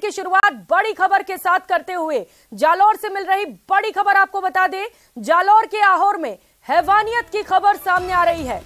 की शुरुआत बड़ी खबर के साथ करते हुए जालौर से मिल रही बड़ी खबर आपको बता दें। जालौर के आहोर में हैवानियत की खबर सामने आ रही है।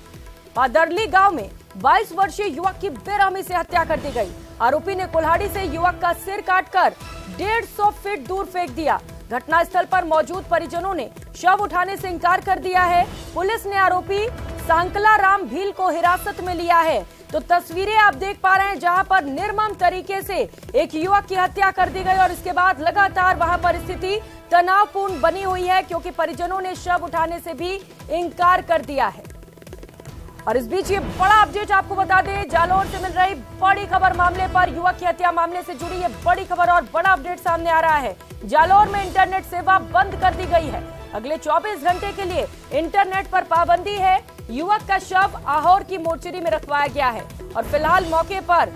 पादरली गांव में 22 वर्षीय युवक की बेरहमी से हत्या कर दी गई। आरोपी ने कुल्हाड़ी से युवक का सिर काटकर 150 फीट दूर फेंक दिया। घटनास्थल पर मौजूद परिजनों ने शव उठाने से इंकार कर दिया है। पुलिस ने आरोपी सांकला राम भील को हिरासत में लिया है। तो तस्वीरें आप देख पा रहे हैं जहां पर निर्मम तरीके से एक युवक की हत्या कर दी गई और इसके बाद लगातार वहां पर स्थिति तनावपूर्ण बनी हुई है, क्योंकि परिजनों ने शव उठाने से भी इंकार कर दिया है। और इस बीच ये बड़ा अपडेट आपको बता दें, जालौर से मिल रही बड़ी खबर मामले पर, युवक की हत्या मामले से जुड़ी ये बड़ी खबर और बड़ा अपडेट सामने आ रहा है। जालौर में इंटरनेट सेवा बंद कर दी गई है। अगले 24 घंटे के लिए इंटरनेट पर पाबंदी है। युवक का शव आहोर की मोर्चरी में रखवाया गया है और फिलहाल मौके पर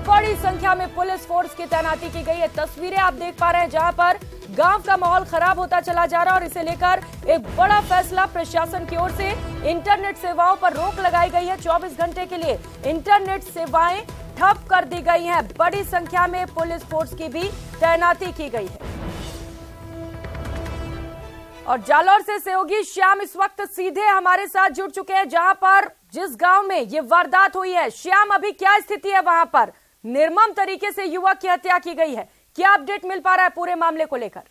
बड़ी संख्या में पुलिस फोर्स की तैनाती की गई है। तस्वीरें आप देख पा रहे हैं जहां पर गांव का माहौल खराब होता चला जा रहा है और इसे लेकर एक बड़ा फैसला प्रशासन की ओर से इंटरनेट सेवाओं पर रोक लगाई गई है। 24 घंटे के लिए इंटरनेट सेवाएं ठप कर दी गई हैं। बड़ी संख्या में पुलिस फोर्स की भी तैनाती की गई है। और जालौर से सहयोगी श्याम इस वक्त सीधे हमारे साथ जुड़ चुके हैं, जहां पर जिस गांव में ये वारदात हुई है। श्याम, अभी क्या स्थिति है वहां पर? निर्मम तरीके से युवक की हत्या की गई है, क्या अपडेट मिल पा रहा है पूरे मामले को लेकर?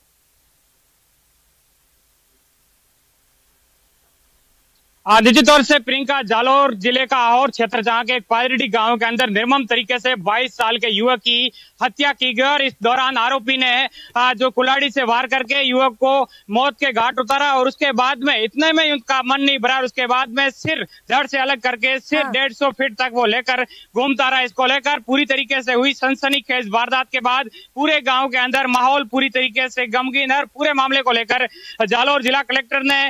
निश्चित तौर से प्रियंका, जालौर जिले का आहोर क्षेत्र जहां के एक पादरडी गांव के अंदर निर्मम तरीके से 22 साल के युवक की हत्या की गई और इस दौरान आरोपी ने जो कुल्हाड़ी से वार करके युवक को मौत के घाट उतारा और उसके बाद में इतने में उनका मन नहीं भरा। उसके बाद में सिर धड़ से अलग करके सिर 150 फीट तक वो लेकर घूमता रहा। इसको लेकर पूरी तरीके से हुई सनसनीखेज वारदात के बाद पूरे गाँव के अंदर माहौल पूरी तरीके से गमगीन है। पूरे मामले को लेकर जालौर जिला कलेक्टर ने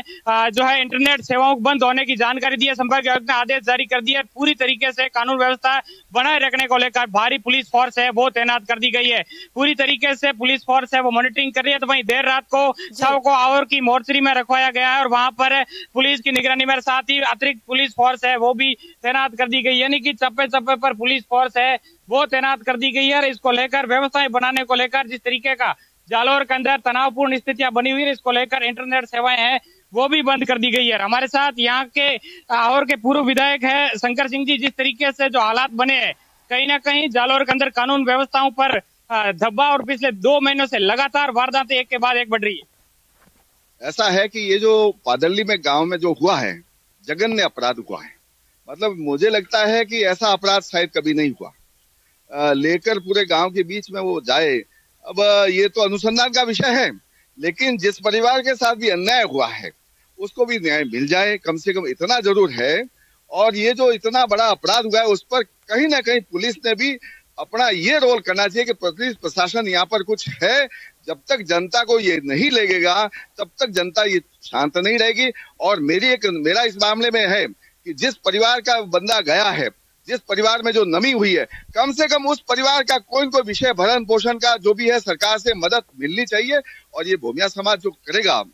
जो है इंटरनेट सेवाओं को बंद होने की जानकारी दी है। संपर्क आयुक्त ने आदेश जारी कर दिया। पूरी तरीके से कानून व्यवस्था बनाए रखने को लेकर भारी पुलिस फोर्स है वो तैनात कर दी गई है। पूरी तरीके से पुलिस फोर्स है वो मॉनिटरिंग कर रही है। तो वहीं देर रात को शव को आहोर की मोर्चरी में रखवाया गया है और वहां पर पुलिस की निगरानी में साथ ही अतिरिक्त पुलिस फोर्स है वो भी तैनात कर दी गई, यानी कि चप्पे चप्पे पर पुलिस फोर्स है वो तैनात कर दी गई है। और इसको लेकर व्यवस्थाएं बनाने को लेकर जिस तरीके का जालौर के अंदर तनावपूर्ण स्थितियां बनी हुई है, इसको लेकर इंटरनेट सेवाएं हैं वो भी बंद कर दी गई है। हमारे साथ यहाँ के आहोर के पूर्व विधायक है शंकर सिंह जी। जिस तरीके से जो हालात बने हैं, कहीं ना कहीं जालौर के अंदर कानून व्यवस्थाओं पर धब्बा और पिछले 2 महीनों से लगातार वारदातें एक के बाद एक बढ़ रही है। ऐसा है कि ये जो पादरली में गांव में जो हुआ है, जघन्य अपराध हुआ है। मतलब मुझे लगता है कि ऐसा अपराध शायद कभी नहीं हुआ। लेकर पूरे गांव के बीच में वो जाए, अब ये तो अनुसंधान का विषय है, लेकिन जिस परिवार के साथ भी अन्याय हुआ है उसको भी न्याय मिल जाए, कम से कम इतना जरूर है। और ये जो इतना बड़ा अपराध हुआ है उस पर कहीं ना कहीं पुलिस ने भी अपना ये रोल करना चाहिए कि पुलिस प्रशासन यहाँ पर कुछ है। जब तक जनता को ये नहीं लगेगा तब तक जनता ये शांत नहीं रहेगी। और मेरा इस मामले में है कि जिस परिवार का बंदा गया है, जिस परिवार में जो नमी हुई है, कम से कम उस परिवार का कोई न कोई विषय भरण पोषण का जो भी है सरकार से मदद मिलनी चाहिए। और ये भूमिया समाज जो करेगा,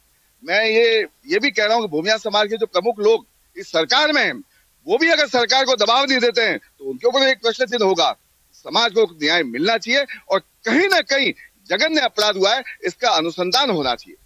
मैं ये भी कह रहा हूँ कि भूमिया समाज के जो प्रमुख लोग इस सरकार में हैं, वो भी अगर सरकार को दबाव नहीं देते हैं तो उनके ऊपर एक प्रश्न चिन्ह होगा। समाज को न्याय मिलना चाहिए और कहीं ना कहीं जघन्य अपराध हुआ है, इसका अनुसंधान होना चाहिए।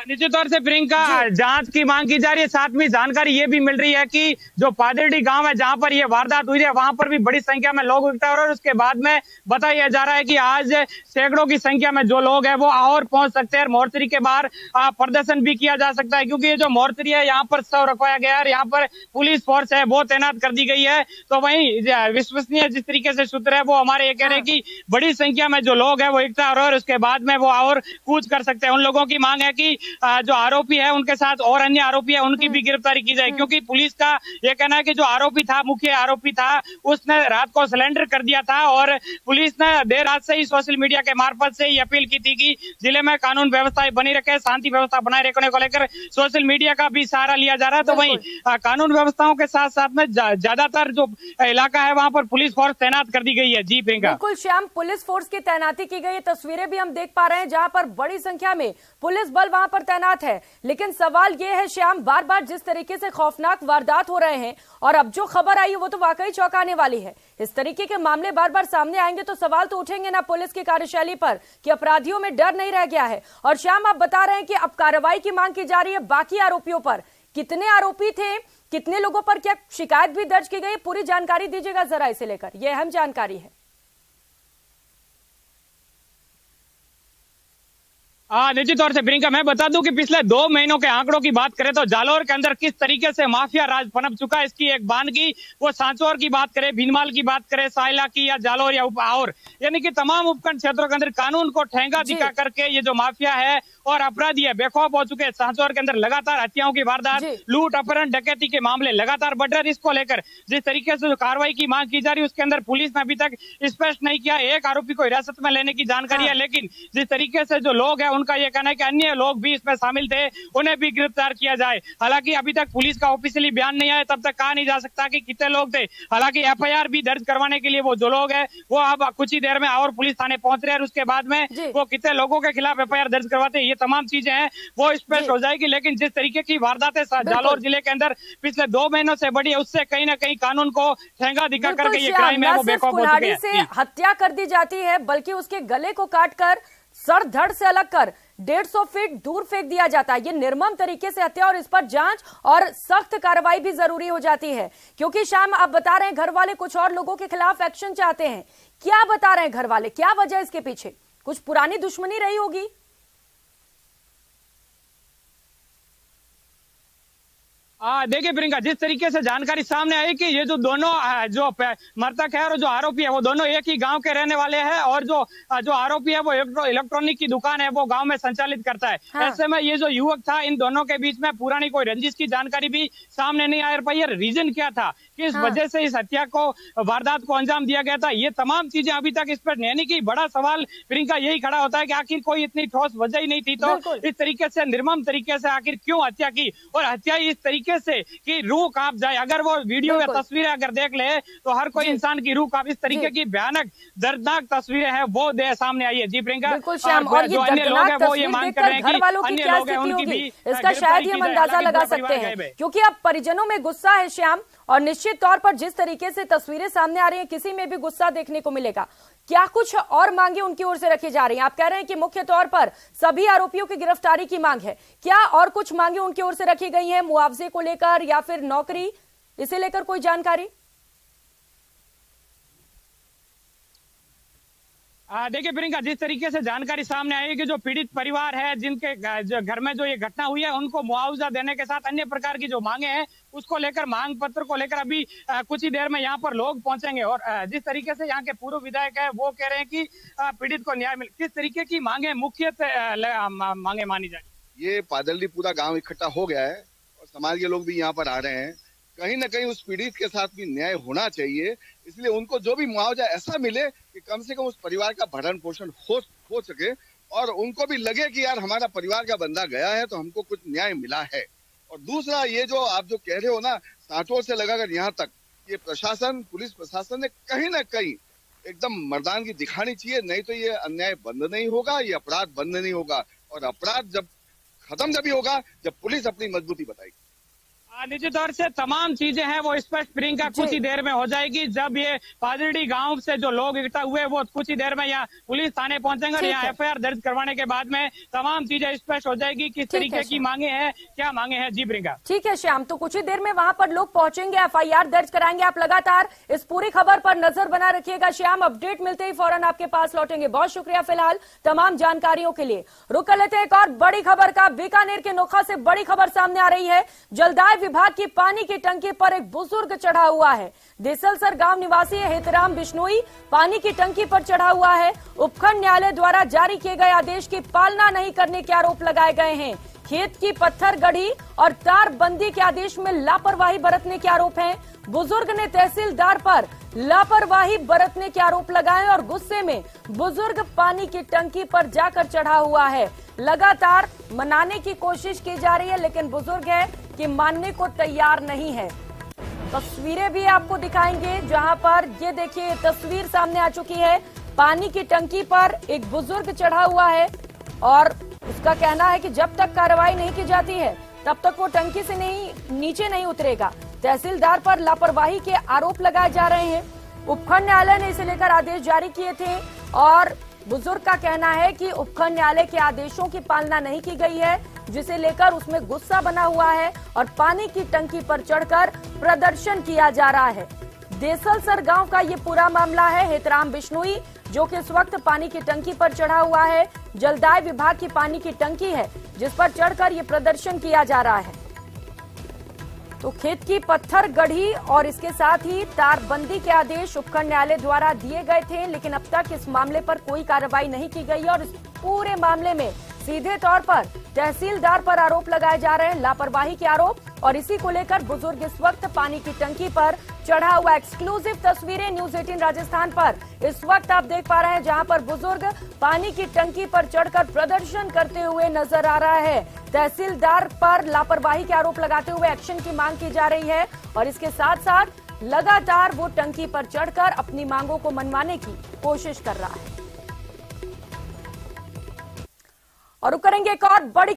निश्चित तौर से प्रियंका, जांच की मांग की जा रही है। साथ में जानकारी ये भी मिल रही है कि जो पादरडी गांव है जहां पर ये वारदात हुई है, वहां पर भी बड़ी संख्या में लोग इकट्ठा हो रहे हैं। उसके बाद में बताया जा रहा है कि आज सैकड़ों की संख्या में जो लोग हैं वो आहोर पहुंच सकते हैं। मोर्चरी के बाहर प्रदर्शन भी किया जा सकता है, क्योंकि ये जो मोर्चरी है यहाँ पर शव रखवाया गया है और यहाँ पर पुलिस फोर्स है वो तैनात कर दी गई है। तो वहीं विश्वसनीय जिस तरीके से सूत्र है वो हमारे ये कह रहे हैं कि बड़ी संख्या में जो लोग है वो इकट्ठा हो रहे हैं और उसके बाद में वो आहोर कूच कर सकते हैं। उन लोगों की मांग है कि जो आरोपी है उनके साथ और अन्य आरोपी है उनकी भी गिरफ्तारी की जाए, क्योंकि पुलिस का यह कहना है कि जो आरोपी था, मुख्य आरोपी था, उसने रात को सिलेंडर कर दिया था और पुलिस ने देर रात से ही सोशल मीडिया के मार्फत से ये अपील की थी कि जिले में कानून व्यवस्था बनी रखे, शांति व्यवस्था बनाए रखने को लेकर सोशल मीडिया का भी सहारा लिया जा रहा है। तो वहीं कानून व्यवस्थाओं के साथ साथ में ज्यादातर जो इलाका है वहां पर पुलिस फोर्स तैनात कर दी गई है। जी प्रियंका। बिल्कुल श्याम, पुलिस फोर्स की तैनाती की गई तस्वीरें भी हम देख पा रहे हैं जहां पर बड़ी संख्या में पुलिस बल वहां पर तैनात है। लेकिन सवाल यह है श्याम, बार बार जिस तरीके से खौफनाक वारदात हो रहे हैं और अब जो खबर आई है वो तो वाकई चौंकाने वाली है। इस तरीके के मामले बार बार सामने आएंगे तो सवाल तो उठेंगे ना पुलिस की कार्यशैली पर कि अपराधियों में डर नहीं रह गया है। और श्याम, आप बता रहे हैं कि अब कार्रवाई की मांग की जा रही है बाकी आरोपियों पर। कितने आरोपी थे, कितने लोगों पर क्या शिकायत भी दर्ज की गई, पूरी जानकारी दीजिएगा जरा इसे लेकर, यह अहम जानकारी है। निश्चित तौर से प्रियंका, मैं बता दूं कि पिछले 2 महीनों के आंकड़ों की बात करें तो जालौर के अंदर किस तरीके से माफिया राज पनप चुका है, इसकी एक बानगी वो सांचौर की बात करें, भीनमाल की बात करें, साइला की या जालौर या और यानी कि तमाम उपखंड क्षेत्रों के अंदर कानून को ठेंगा दिखा करके ये जो माफिया है और अपराधी है बेखौफ हो चुके हैं। सांचौर के अंदर लगातार हत्याओं की वारदात, लूट, अपहरण, डकैती के मामले लगातार बढ़ रहे हैं। इसको लेकर जिस तरीके से जो कार्रवाई की मांग की जा रही है उसके अंदर पुलिस ने अभी तक स्पष्ट नहीं किया। एक आरोपी को हिरासत में लेने की जानकारी है, लेकिन जिस तरीके से जो लोग हैं उनका यह कहना है कि अन्य लोग भी इसमें शामिल थे, उन्हें भी गिरफ्तार किया जाए। हालांकि अभी तक पुलिस का ऑफिशियली बयान नहीं आया, तब तक कहा नहीं जा सकता कि कितने लोग थे। हालांकि एफआईआर भी दर्ज करवाने के लिए वो जो लोग हैं वो अब कुछ ही देर में और पुलिस थाने पहुंच रहे हैं। उसके बाद में वो कितने लोगों के खिलाफ एफआईआर दर्ज करवाते हैं, ये तमाम चीजें हैं वो स्पष्ट हो जाएगी। लेकिन जिस तरीके की वारदातें जालौर जिले के अंदर पिछले 2 महीनों से बढ़ी है, उससे कहीं ना कहीं कानून को ठेंगा दिखा करके ये क्राइम है वो बेखौफ हो चुके हैं। हत्या कर दी जाती है, बल्कि उसके गले को काटकर सर धड़ से अलग कर 150 फीट दूर फेंक दिया जाता है। ये निर्मम तरीके से हत्या और इस पर जांच और सख्त कार्रवाई भी जरूरी हो जाती है। क्योंकि शाम, आप बता रहे हैं घर वाले कुछ और लोगों के खिलाफ एक्शन चाहते हैं, क्या बता रहे हैं घर वाले, क्या वजह इसके पीछे? कुछ पुरानी दुश्मनी रही होगी? देखिए प्रियंका, जिस तरीके से जानकारी सामने आई कि ये जो दोनों जो मृतक है और जो आरोपी है वो दोनों एक ही गांव के रहने वाले हैं और जो आरोपी है वो इलेक्ट्रॉनिक की दुकान है वो गांव में संचालित करता है। ऐसे में ये जो युवक था, इन दोनों के बीच में पुरानी कोई रंजिश की जानकारी भी सामने नहीं आ पाई है। रीजन क्या था, किस वजह से इस हत्या को, वारदात को अंजाम दिया गया था, ये तमाम चीजें अभी तक इस पर, यानी कि बड़ा सवाल प्रियंका यही खड़ा होता है कि आखिर कोई इतनी ठोस वजह ही नहीं थी तो इस तरीके से निर्मम तरीके से आखिर क्यों हत्या की, और हत्या इस तरीके से कि रूह कांप जाए। अगर वो वीडियो या तस्वीरें अगर देख ले तो हर कोई इंसान की रूह कांप, इस तरीके की भयानक दर्दनाक तस्वीरें हैं वो सामने आई है। जी प्रियंका, और जो अन्य लोग हैं वो ये मांग कर रहे हैं कि वालों की क्या स्थिति होगी, इसका शायद हम अंदाजा लगा सकते हैं। क्योंकि अब परिजनों में गुस्सा है श्याम, और निश्चित तौर पर जिस तरीके से तस्वीरें सामने आ रही हैं किसी में भी गुस्सा देखने को मिलेगा। क्या कुछ और मांगे उनकी ओर से रखी जा रही हैं? आप कह रहे हैं कि मुख्य तौर पर सभी आरोपियों की गिरफ्तारी की मांग है, क्या और कुछ मांगे उनकी ओर से रखी गई हैं, मुआवजे को लेकर या फिर नौकरी, इसे लेकर कोई जानकारी? देखिए प्रियंका, जिस तरीके से जानकारी सामने आई कि जो पीड़ित परिवार है, जिनके घर में जो ये घटना हुई है, उनको मुआवजा देने के साथ अन्य प्रकार की जो मांगे हैं उसको लेकर, मांग पत्र को लेकर अभी कुछ ही देर में यहाँ पर लोग पहुंचेंगे। और जिस तरीके से यहाँ के पूर्व विधायक है वो कह रहे हैं कि पीड़ित को न्याय मिले, किस तरीके की मांगे मुख्य मांगे मानी जाए? ये पादली पूरा गाँव इकट्ठा हो गया है और समाज के लोग भी यहाँ पर आ रहे हैं। कहीं ना कहीं उस पीड़ित के साथ भी न्याय होना चाहिए, इसलिए उनको जो भी मुआवजा ऐसा मिले कि कम से कम उस परिवार का भरण पोषण हो सके और उनको भी लगे कि यार हमारा परिवार का बंदा गया है तो हमको कुछ न्याय मिला है। और दूसरा, ये जो आप जो कह रहे हो ना, सांचौर से लगाकर यहाँ तक, ये प्रशासन, पुलिस प्रशासन ने कहीं ना कहीं एकदम मर्दानगी दिखानी चाहिए, नहीं तो ये अन्याय बंद नहीं होगा, ये अपराध बंद नहीं होगा। और अपराध जब खत्म जब होगा जब पुलिस अपनी मजबूती बताएगी। निश्चित तौर से तमाम चीजें हैं वो स्पष्ट प्रियंका कुछ ही देर में हो जाएगी। जब ये पादड़ी गांव से जो लोग इकट्ठा हुए वो कुछ ही देर में यहाँ पुलिस थाने पहुंचेंगे और यहाँ एफआईआर दर्ज करवाने के बाद में तमाम चीजें स्पष्ट हो जाएगी किस तरीके की मांगे हैं, क्या मांगे हैं। जी प्रियंका, ठीक है श्याम, तो कुछ ही देर में वहां पर लोग पहुंचेंगे, एफआईआर दर्ज कराएंगे। आप लगातार इस पूरी खबर पर नजर बना रखिएगा श्याम, अपडेट मिलते ही फौरन आपके पास लौटेंगे। बहुत शुक्रिया फिलहाल तमाम जानकारियों के लिए। रुक कर लेते हैं एक और बड़ी खबर का। बीकानेर के नोखा से बड़ी खबर सामने आ रही है। जलदाय विभाग की पानी की टंकी पर एक बुजुर्ग चढ़ा हुआ है। देसलसर गांव निवासी हेतराम बिश्नोई पानी की टंकी पर चढ़ा हुआ है। उपखंड न्यायालय द्वारा जारी किए गए आदेश की पालना नहीं करने के आरोप लगाए गए हैं। खेत की पत्थर गढ़ी और तार बंदी के आदेश में लापरवाही बरतने के आरोप हैं। बुजुर्ग ने तहसीलदार पर लापरवाही बरतने के आरोप लगाए और गुस्से में बुजुर्ग पानी की टंकी पर जाकर चढ़ा हुआ है। लगातार मनाने की कोशिश की जा रही है, लेकिन बुजुर्ग है कि मानने को तैयार नहीं है। तस्वीरें भी आपको दिखाएंगे जहां पर ये देखिए तस्वीर सामने आ चुकी है। पानी की टंकी पर एक बुजुर्ग चढ़ा हुआ है और उसका कहना है कि जब तक कार्रवाई नहीं की जाती है तब तक वो टंकी से नीचे नहीं उतरेगा। तहसीलदार पर लापरवाही के आरोप लगाए जा रहे हैं। उपखंड न्यायालय ने इसे लेकर आदेश जारी किए थे और बुजुर्ग का कहना है कि उपखंड न्यायालय के आदेशों की पालना नहीं की गई है, जिसे लेकर उसमें गुस्सा बना हुआ है और पानी की टंकी पर चढ़कर प्रदर्शन किया जा रहा है। देसलसर गांव का ये पूरा मामला है। हेतराम बिश्नोई जो कि इस वक्त पानी की टंकी पर चढ़ा हुआ है, जलदाय विभाग की पानी की टंकी है जिस पर चढ़कर ये प्रदर्शन किया जा रहा है। तो खेत की पत्थर गढ़ी और इसके साथ ही तारबंदी के आदेश उपखंड न्यायालय द्वारा दिए गए थे, लेकिन अब तक इस मामले पर कोई कार्रवाई नहीं की गई और इस पूरे मामले में सीधे तौर पर तहसीलदार पर आरोप लगाए जा रहे हैं, लापरवाही के आरोप। और इसी को लेकर बुजुर्ग इस वक्त पानी की टंकी पर चढ़ा हुआ। एक्सक्लूसिव तस्वीरें न्यूज 18 राजस्थान पर इस वक्त आप देख पा रहे हैं, जहां पर बुजुर्ग पानी की टंकी पर चढ़कर प्रदर्शन करते हुए नजर आ रहा है। तहसीलदार पर लापरवाही के आरोप लगाते हुए एक्शन की मांग की जा रही है और इसके साथ साथ लगातार वो टंकी पर चढ़कर अपनी मांगों को मनवाने की कोशिश कर रहा है। और करेंगे एक और बड़ी